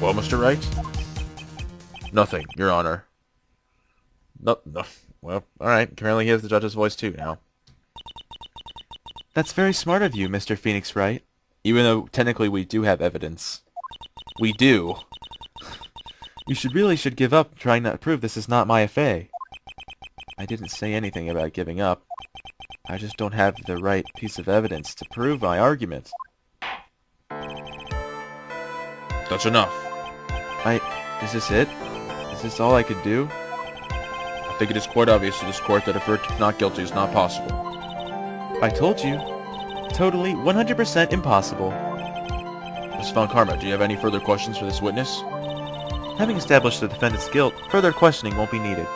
Well, Mr. Wright? Nothing, Your Honor. No. Well, alright. Apparently he has the judge's voice too now. That's very smart of you, Mr. Phoenix Wright. Even though technically we do have evidence. We do. You really should give up trying to prove this is not my affair. I didn't say anything about giving up. I just don't have the right piece of evidence to prove my argument. That's enough. Is this it? Is this all I could do? I think it is quite obvious to this court that a verdict not guilty is not possible. I told you. Totally, 100% impossible. Ms. Von Karma, do you have any further questions for this witness? Having established the defendant's guilt, further questioning won't be needed.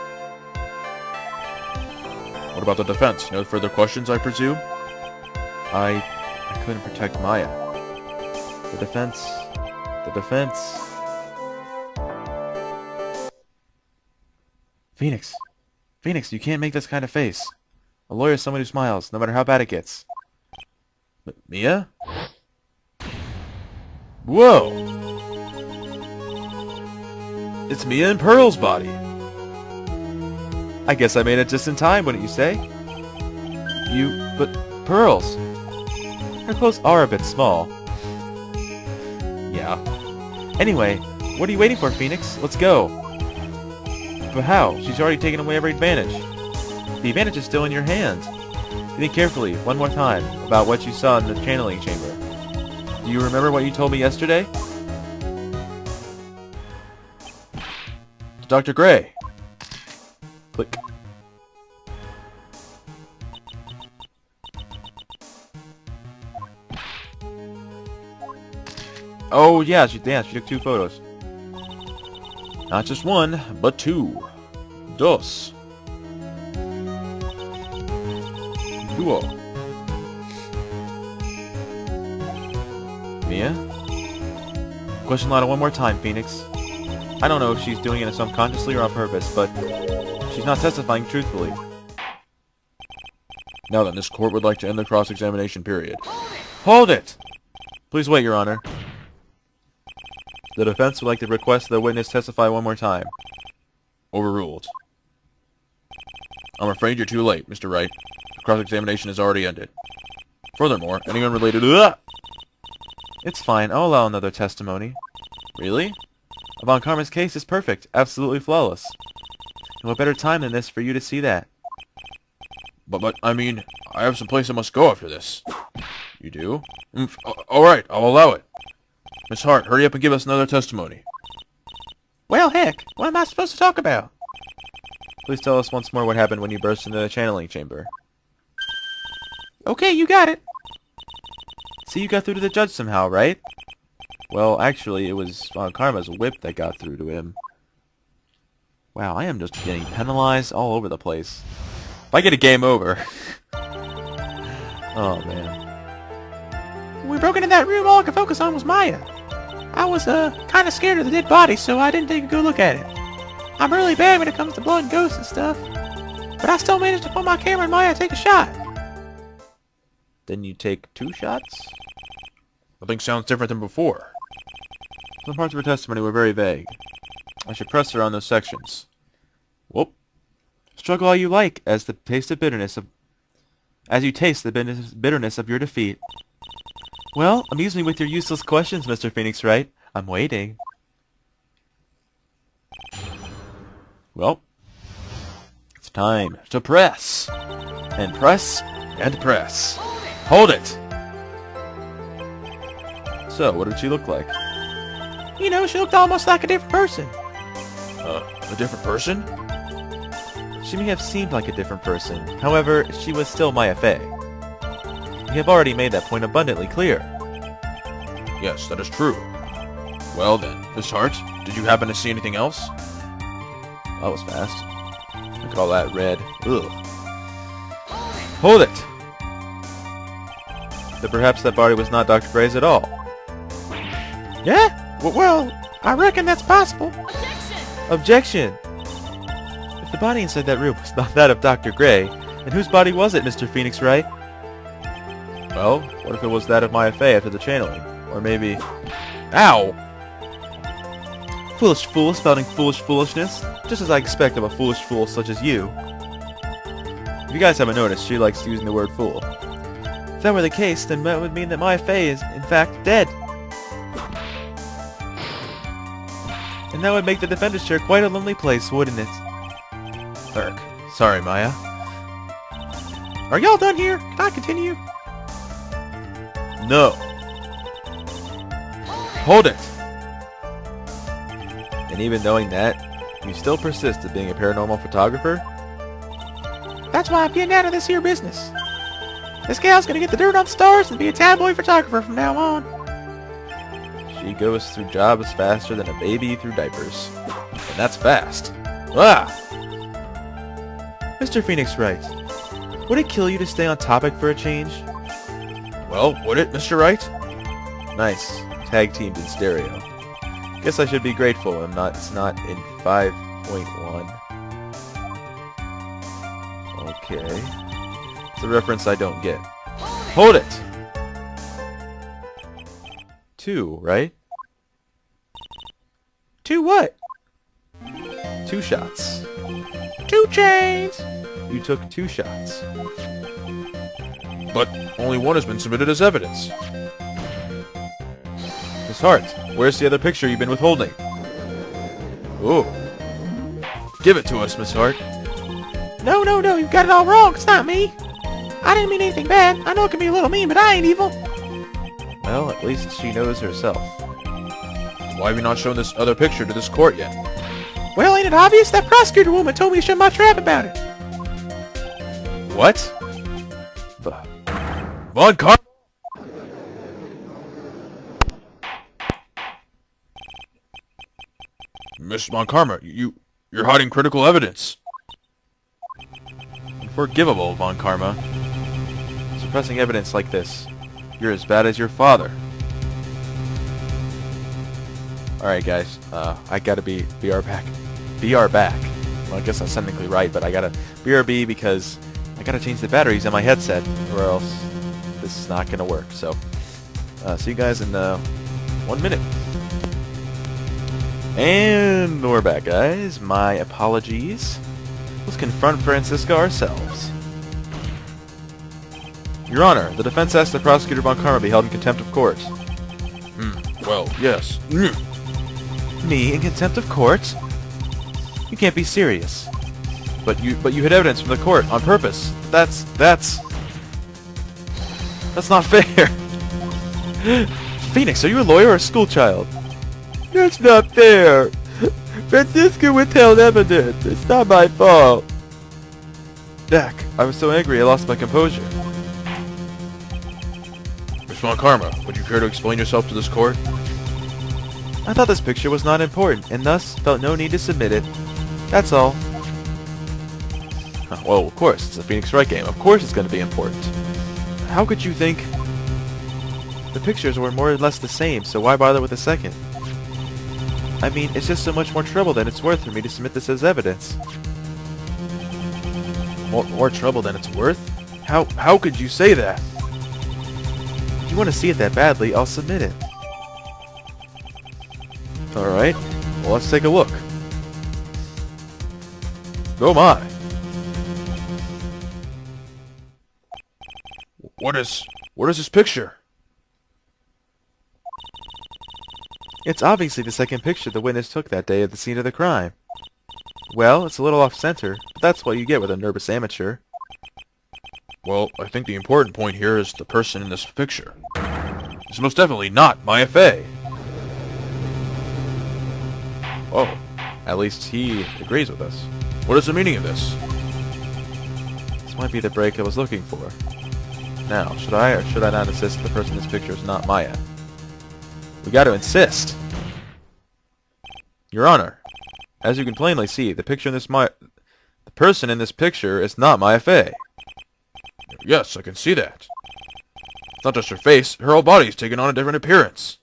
What about the defense? No further questions, I presume? I couldn't protect Maya. The defense... Phoenix, you can't make this kind of face. A lawyer is someone who smiles, no matter how bad it gets. Mia? Whoa! It's Mia and Pearl's body! I guess I made it just in time, wouldn't you say? But Pearl's... Her clothes are a bit small. Yeah. Anyway, what are you waiting for, Phoenix? Let's go. But how? She's already taken away every advantage. The advantage is still in your hands. Think carefully, one more time, about what you saw in the channeling chamber. Do you remember what you told me yesterday? Dr. Gray. Click. Oh yeah, she took 2 photos. Not just 1, but 2. Dos. Duo. Mia? Question louder one more time, Phoenix. I don't know if she's doing it subconsciously or on purpose, but she's not testifying truthfully. Now then, this court would like to end the cross-examination period. Hold it! Please wait, Your Honor. The defense would like to request the witness testify one more time. Overruled. I'm afraid you're too late, Mr. Wright. The cross-examination has already ended. Furthermore, anyone related to... It's fine. I'll allow another testimony. Really? Von Karma's case is perfect. Absolutely flawless. And what better time than this for you to see that? But, I mean, I have some place I must go after this. You do? Alright, I'll allow it. Miss Hart, hurry up and give us another testimony. Well, heck, what am I supposed to talk about? Please tell us once more what happened when you burst into the channeling chamber. Okay, you got it. See, you got through to the judge somehow, right? Well, actually, it was Von Karma's whip that got through to him. Wow, I am just getting penalized all over the place. If I get a game over... Oh, man. When we broke into that room, all I could focus on was Maya. I was, kind of scared of the dead body, so I didn't take a good look at it. I'm really bad when it comes to blood and ghosts and stuff. But I still managed to pull my camera and Maya take a shot. Then you take 2 shots? Nothing sounds different than before. Some parts of her testimony were very vague. I should press her on those sections. Whoop. Struggle all you like, as you taste the bitterness of your defeat. Well, amuse me with your useless questions, Mr. Phoenix Wright. I'm waiting. Well, it's time to press. And press, and press. Hold it! So, what did she look like? You know, she looked almost like a different person. A different person? She may have seemed like a different person. However, she was still Maya Fey. We have already made that point abundantly clear. Yes, that is true. Well then, Miss Hart, did you happen to see anything else? That was fast. Look at all that red. Ugh. Hold it! That perhaps that body was not Dr. Gray's at all. Yeah? Well, I reckon that's possible. Objection! If the body inside that room was not that of Dr. Gray, then whose body was it, Mr. Phoenix Wright? Well, what if it was that of Maya Fey after the channeling? Or maybe... Ow! Foolish fool spouting foolish foolishness, just as I expect of a foolish fool such as you. If you guys haven't noticed, she likes using the word fool. If that were the case, then that would mean that Maya Fey is, in fact, dead. And that would make the defender's chair quite a lonely place, wouldn't it? Urk. Sorry, Maya. Are y'all done here? Can I continue? No. Hold it! And even knowing that, you still persist at being a paranormal photographer? That's why I'm getting out of this here business. This gal's gonna get the dirt on stars and be a tabloid photographer from now on. She goes through jobs faster than a baby through diapers. And that's fast. Ah! Mr. Phoenix Wright, would it kill you to stay on topic for a change? Well, would it, Mr. Wright? Nice. Tag teamed in stereo. Guess I should be grateful it's not in 5.1. Okay. It's a reference I don't get. Hold it! 2, right? 2 what? 2 shots. 2 chains! You took 2 shots. But only one has been submitted as evidence. Miss Hart, where's the other picture you've been withholding? Ooh. Give it to us, Miss Hart. No, you've got it all wrong. It's not me. I didn't mean anything bad. I know it can be a little mean, but I ain't evil. Well, at least she knows herself. Why have you not shown this other picture to this court yet? Well, ain't it obvious? That prosecutor woman told me to shut my trap about it. What? Von Karma? Miss Von Karma, you're hiding critical evidence. Unforgivable, Von Karma. Suppressing evidence like this. You're as bad as your father. Alright guys, I gotta BR back. BR back. Well, I guess that's technically right, but I gotta BRB because I gotta change the batteries on my headset, or else this is not gonna work. So, see you guys in 1 minute. And we're back, guys. My apologies. Let's confront Francisca ourselves. Your Honor, the defense asks the prosecutor Von Karma be held in contempt of court. Well, yes. Me in contempt of court? You can't be serious. But you hid evidence from the court on purpose. That's not fair. Phoenix, are you a lawyer or a schoolchild? That's not fair. Francisca withheld evidence. It's not my fault. Jack, I was so angry I lost my composure. Miss Von Karma, would you care to explain yourself to this court? I thought this picture was not important, and thus felt no need to submit it. That's all. Well, of course, it's a Phoenix Wright game. Of course it's going to be important. How could you think... The pictures were more or less the same, so why bother with a second? I mean, it's just so much more trouble than it's worth for me to submit this as evidence. More trouble than it's worth? How could you say that? If you want to see it that badly, I'll submit it. Alright, well let's take a look. Oh my! What is this picture? It's obviously the second picture the witness took that day at the scene of the crime. Well, it's a little off-center, but that's what you get with a nervous amateur. Well, I think the important point here is the person in this picture. It's most definitely not Maya Fey. Oh, at least he agrees with us. What is the meaning of this? This might be the break I was looking for. Now, should I or should I not insist the person in this picture is not Maya? We got to insist. Your Honor, as you can plainly see, the person in this picture is not Maya Fey. Yes, I can see that. It's not just her face, her whole body's taken on a different appearance.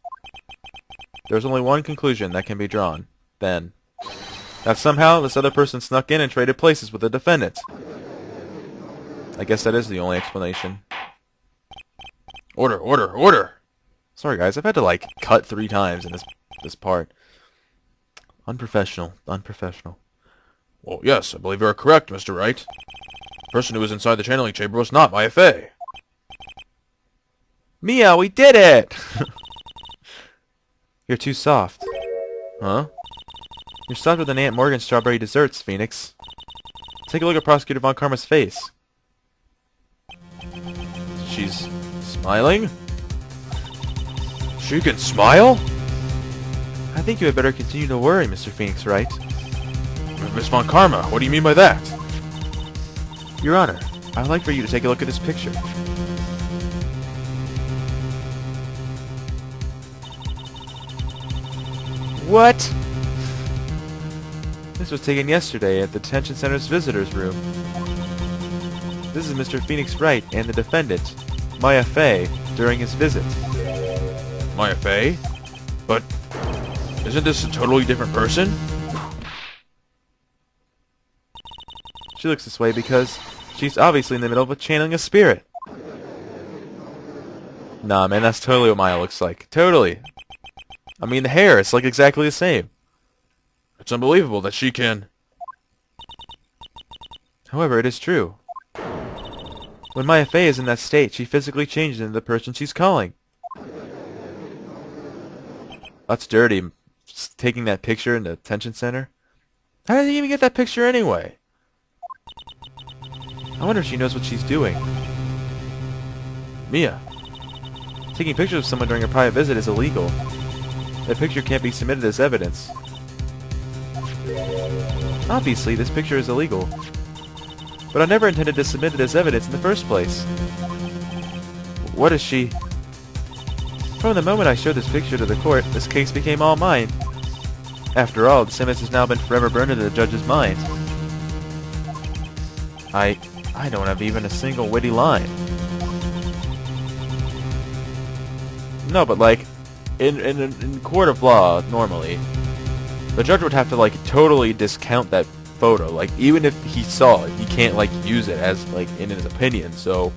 There's only one conclusion that can be drawn, then. That somehow this other person snuck in and traded places with the defendant. I guess that is the only explanation. Order! Sorry guys, I've had to cut 3 times in this part. Unprofessional. Unprofessional. Well, yes, I believe you are correct, Mr. Wright. The person who was inside the channeling chamber was not my FA. Mia, we did it! You're too soft. Huh? You're softer than Aunt Morgan's strawberry desserts, Phoenix. Take a look at Prosecutor Von Karma's face. She's smiling? She can smile? I think you had better continue to worry, Mr. Phoenix Wright. Miss Von Karma, what do you mean by that? Your Honor, I'd like for you to take a look at this picture. What? This was taken yesterday at the detention center's visitors room. This is Mr. Phoenix Wright and the defendant, Maya Fey, during his visit. My FA? But isn't this a totally different person? She looks this way because she's obviously in the middle of channeling a spirit. Nah, man, that's totally what Maya looks like. Totally. I mean, the hair, it's like exactly the same. It's unbelievable that she can... However, it is true. When Maya Fey is in that state, she physically changes into the person she's calling. That's dirty, taking that picture in the detention center. How did he even get that picture anyway? I wonder if she knows what she's doing. Mia. Taking pictures of someone during a private visit is illegal. That picture can't be submitted as evidence. Obviously, this picture is illegal. But I never intended to submit it as evidence in the first place. What is she... From the moment I showed this picture to the court, this case became all mine. After all, this image has now been forever burned into the judge's mind. I don't have even a single witty line. No, but like, in court of law, normally, the judge would have to like totally discount that photo. Like, even if he saw it, he can't like use it as like in his opinion, so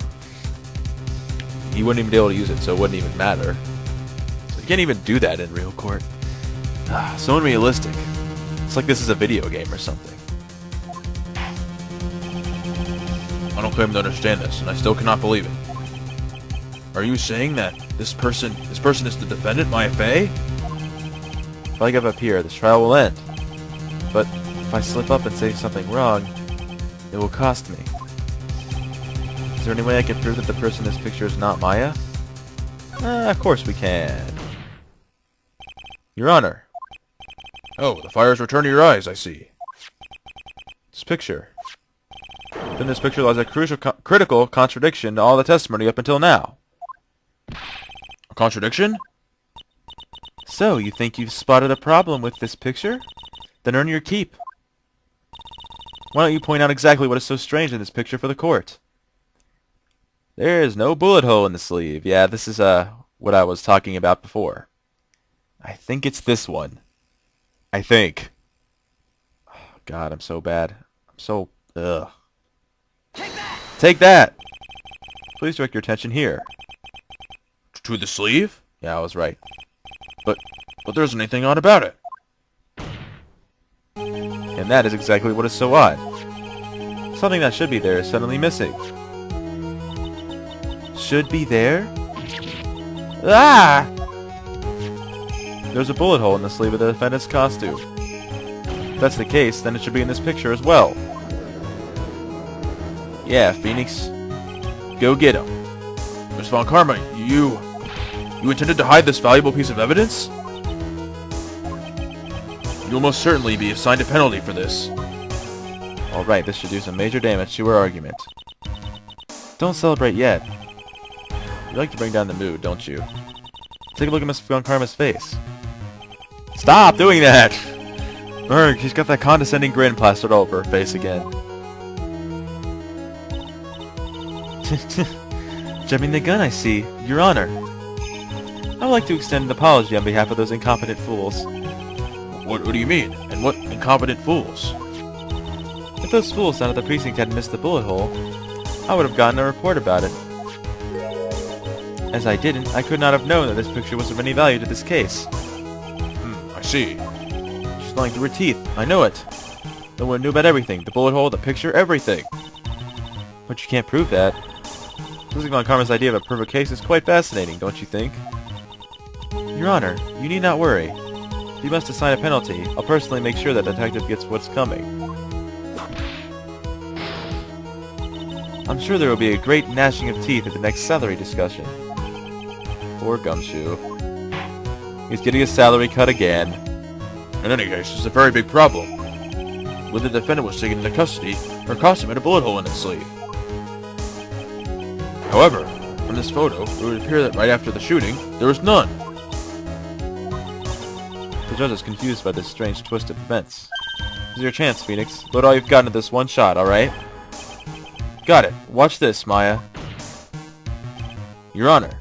he wouldn't even be able to use it, so it wouldn't even matter. So you can't even do that in real court. So unrealistic. It's like this is a video game or something. I don't claim to understand this, and I still cannot believe it. Are you saying that this person is the defendant, Maya Fey? If I give up here, this trial will end. But if I slip up and say something wrong, it will cost me. Is there any way I can prove that the person in this picture is not Maya? Of course we can. Your Honor. Oh, the fire has returned to your eyes, I see. This picture. Then this picture lies a critical contradiction to all the testimony up until now. A contradiction? So, you think you've spotted a problem with this picture? Then earn your keep. Why don't you point out exactly what is so strange in this picture for the court? There is no bullet hole in the sleeve. Yeah, this is what I was talking about before. I think it's this one. I think. Oh, God, I'm so bad. I'm so... Ugh. Take that! Take that! Please direct your attention here. To the sleeve? Yeah, I was right. But there isn't anything odd about it. And that is exactly what is so odd. Something that should be there is suddenly missing. Should be there? Ah! There's a bullet hole in the sleeve of the defendant's costume. If that's the case, then it should be in this picture as well. Yeah, Phoenix. Go get him. Miss Von Karma, you intended to hide this valuable piece of evidence? You'll most certainly be assigned a penalty for this. Alright, this should do some major damage to our argument. Don't celebrate yet. You like to bring down the mood, don't you? Take a look at Miss Von Karma's face. Stop doing that! Berg, she's got that condescending grin plastered all over her face again. Jumping the gun, I see. Your Honor. I would like to extend an apology on behalf of those incompetent fools. What do you mean? And what incompetent fools? If those fools down at the precinct had missed the bullet hole, I would have gotten a report about it. As I didn't, I could not have known that this picture was of any value to this case. I see. She's lying through her teeth. I know it. No one knew about everything. The bullet hole, the picture, everything. But you can't prove that. Losing Von Karma's idea of a perfect case is quite fascinating, don't you think? Your Honor, you need not worry. If you must assign a penalty, I'll personally make sure that the detective gets what's coming. I'm sure there will be a great gnashing of teeth at the next salary discussion. Poor Gumshoe. He's getting his salary cut again. In any case, it's a very big problem. When the defendant was taken into custody, her costume had a bullet hole in its sleeve. However, from this photo, it would appear that right after the shooting, there was none. The judge is confused by this strange twist of events. This is your chance, Phoenix. Load all you've got into this one shot, alright? Got it. Watch this, Maya. Your Honor.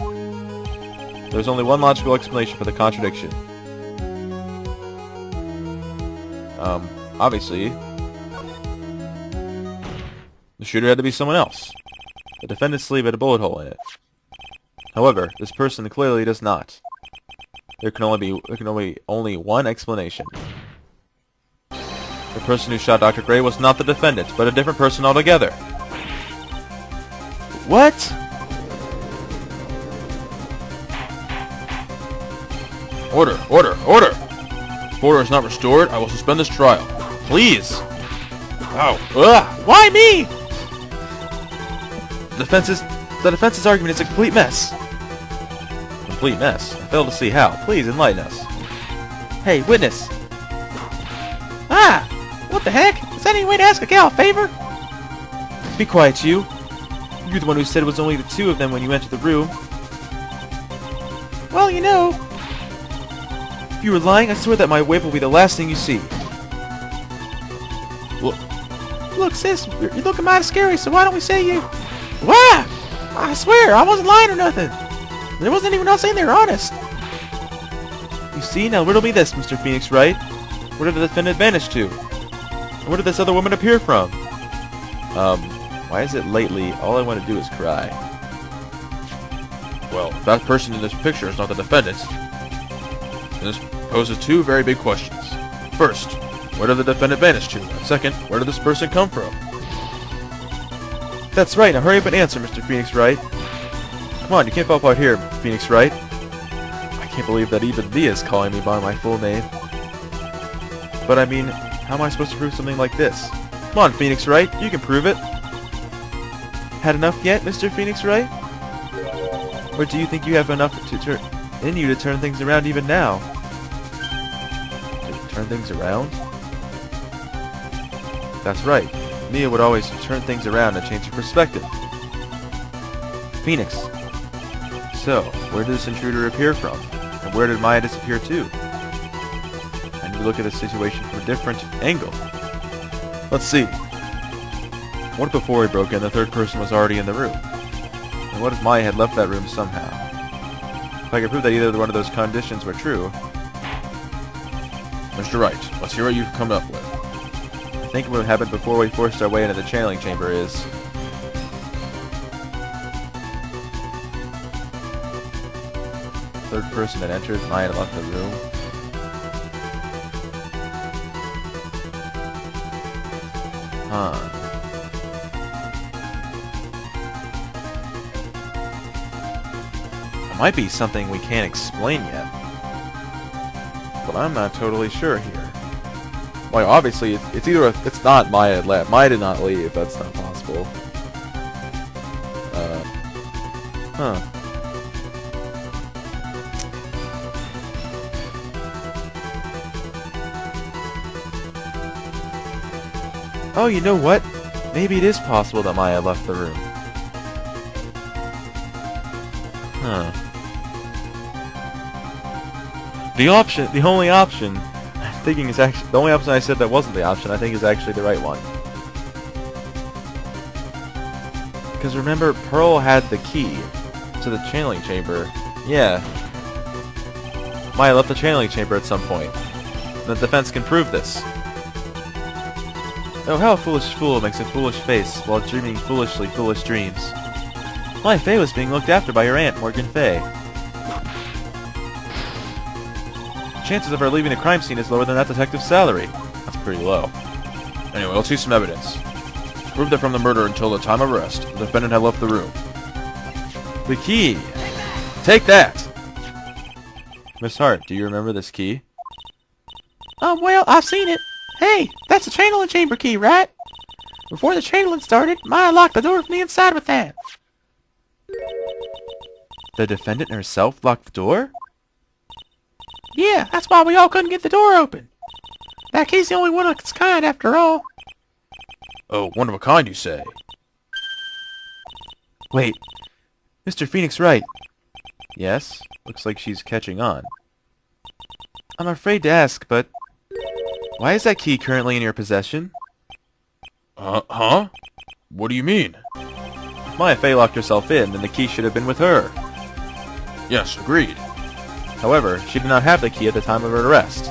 There's only one logical explanation for the contradiction. Obviously, the shooter had to be someone else. The defendant's sleeve had a bullet hole in it. However, this person clearly does not. There can only be one explanation. The person who shot Dr. Gray was not the defendant, but a different person altogether. What? Order! Order! Order! If order is not restored, I will suspend this trial. Please! Ow! Ugh! Why me? The defense's argument is a complete mess. Complete mess? I fail to see how. Please enlighten us. Hey, witness! Ah! What the heck? Is that any way to ask a gal a favor? Be quiet, you. You're the one who said it was only the two of them when you entered the room. Well, you know. If you were lying, I swear that my whip will be the last thing you see. Look, sis, you're looking mighty scary, so why don't we say you... Wah! I swear, I wasn't lying or nothing. There wasn't anyone else in there, honest. You see, now riddle me this, Mr. Phoenix Wright. Where did the defendant vanish to? And where did this other woman appear from? Why is it lately all I want to do is cry? Well, if that person in this picture is not the defendant, then this poses two very big questions. First, where did the defendant vanish to? And second, where did this person come from? That's right, now hurry up and answer, Mr. Phoenix Wright. Come on, you can't fall apart here, Phoenix Wright. I can't believe that even Thea is calling me by my full name. But I mean, how am I supposed to prove something like this? Come on, Phoenix Wright, you can prove it. Had enough yet, Mr. Phoenix Wright? Or do you think you have enough in you to turn things around even now? To turn things around? That's right. Mia would always turn things around and change her perspective. Phoenix. So, where did this intruder appear from? And where did Maya disappear to? I need to look at the situation from a different angle. Let's see. What if before he broke in, the third person was already in the room? And what if Maya had left that room somehow? If I could prove that either one of those conditions were true... Mr. Wright, let's hear what you've come up with. I think what happened before we forced our way into the channeling chamber is... third person had entered, Maya had left the room. Huh. It might be something we can't explain yet. But I'm not totally sure here. Well, obviously, it's either it's not Maya had left. Maya did not leave. That's not possible. Huh. Oh, you know what? Maybe it is possible that Maya left the room. Huh. The only option, I'm thinking is actually, the only option I said that wasn't the option, I think is actually the right one. Because remember, Pearl had the key to the channeling chamber. Yeah. Maya left the channeling chamber at some point. The defense can prove this. Oh, how a foolish fool makes a foolish face while dreaming foolishly foolish dreams. My Faye was being looked after by your aunt, Morgan Fay. chances of her leaving the crime scene is lower than that detective's salary. That's pretty low. Anyway, let's see some evidence. Prove that from the murder until the time of arrest, the defendant had left the room. The key! Take that! Miss Hart, do you remember this key? Well, I've seen it. Hey, that's the channeling chamber key, right? Before the channeling started, Maya locked the door from the inside with that. The defendant herself locked the door? Yeah, that's why we all couldn't get the door open. That key's the only one of its kind, after all. Oh, one of a kind, you say? Wait, Mr. Phoenix Wright. Yes, looks like she's catching on. I'm afraid to ask, but why is that key currently in your possession? Huh? What do you mean? If Maya Fey locked herself in, then the key should have been with her. Yes, agreed. However, she did not have the key at the time of her arrest.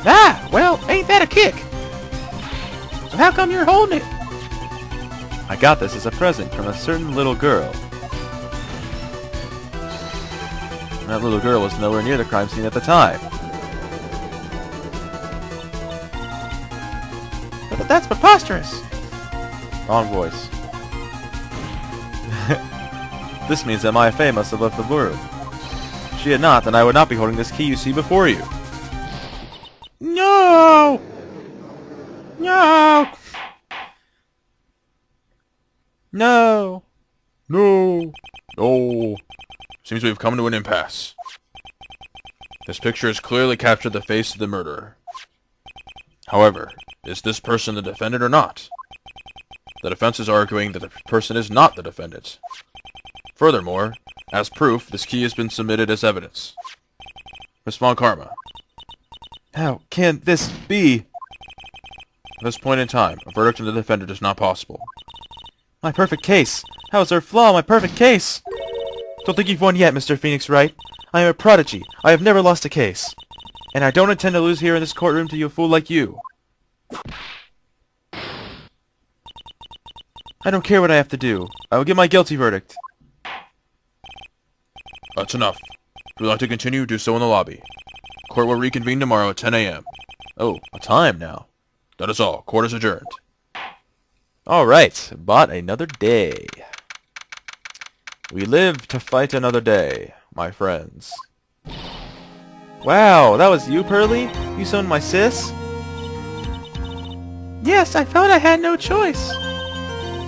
Ah, well, ain't that a kick? So how come you're holding it? I got this as a present from a certain little girl. And that little girl was nowhere near the crime scene at the time. But that's preposterous. Wrong voice. This means that Maya Fey must have left the room. If she had not, then I would not be holding this key you see before you. No! No! No! No. No. Seems we've come to an impasse. This picture has clearly captured the face of the murderer. However, is this person the defendant or not? The defense is arguing that the person is not the defendant. Furthermore, as proof, this key has been submitted as evidence. Miss Von Karma, How can this be? at this point in time, a verdict on the defendant is not possible. My perfect case! How is there a flaw in my perfect case? Don't think you've won yet, Mr. Phoenix Wright. I am a prodigy. I have never lost a case. And I don't intend to lose here in this courtroom to a fool like you. I don't care what I have to do. I will give my guilty verdict. That's enough. If you'd like to continue, do so in the lobby. Court will reconvene tomorrow at 10 a.m. Oh, a time now. That is all. Court is adjourned. Alright, bought another day. We live to fight another day, my friends. Wow, that was you, Pearly? You summoned my sis? Yes, I felt I had no choice.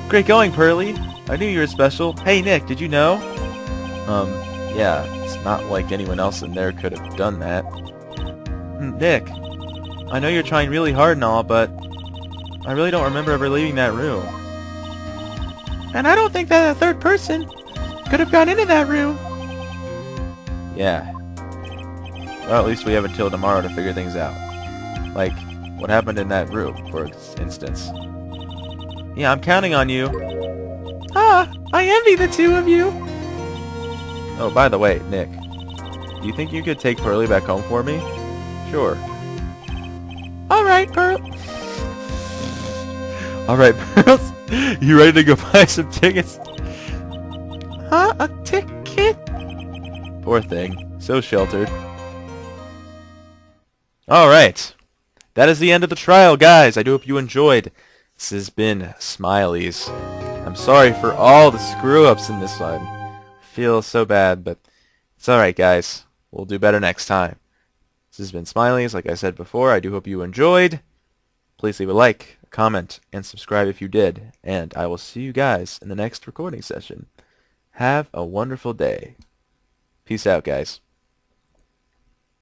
Great going, Pearly. I knew you were special. Hey, Nick, did you know? Yeah, it's not like anyone else in there could have done that. Nick, I know you're trying really hard and all, but I really don't remember ever leaving that room. And I don't think that a third person could have gone into that room. Yeah. Well, at least we have until tomorrow to figure things out. Like, what happened in that room, for instance. Yeah, I'm counting on you. Ah, I envy the two of you. Oh, by the way, Nick, do you think you could take Pearly back home for me? Sure. Alright, Pearl. Alright, Pearls, you ready to go buy some tickets? Huh? A ticket? Poor thing. So sheltered. Alright. That is the end of the trial, guys. I do hope you enjoyed. This has been ISmileyzI. I'm sorry for all the screw-ups in this one. I feel so bad, but it's alright, guys. We'll do better next time. This has been ISmileyzI. Like I said before, I do hope you enjoyed. Please leave a like, a comment, and subscribe if you did. And I will see you guys in the next recording session. Have a wonderful day. Peace out, guys.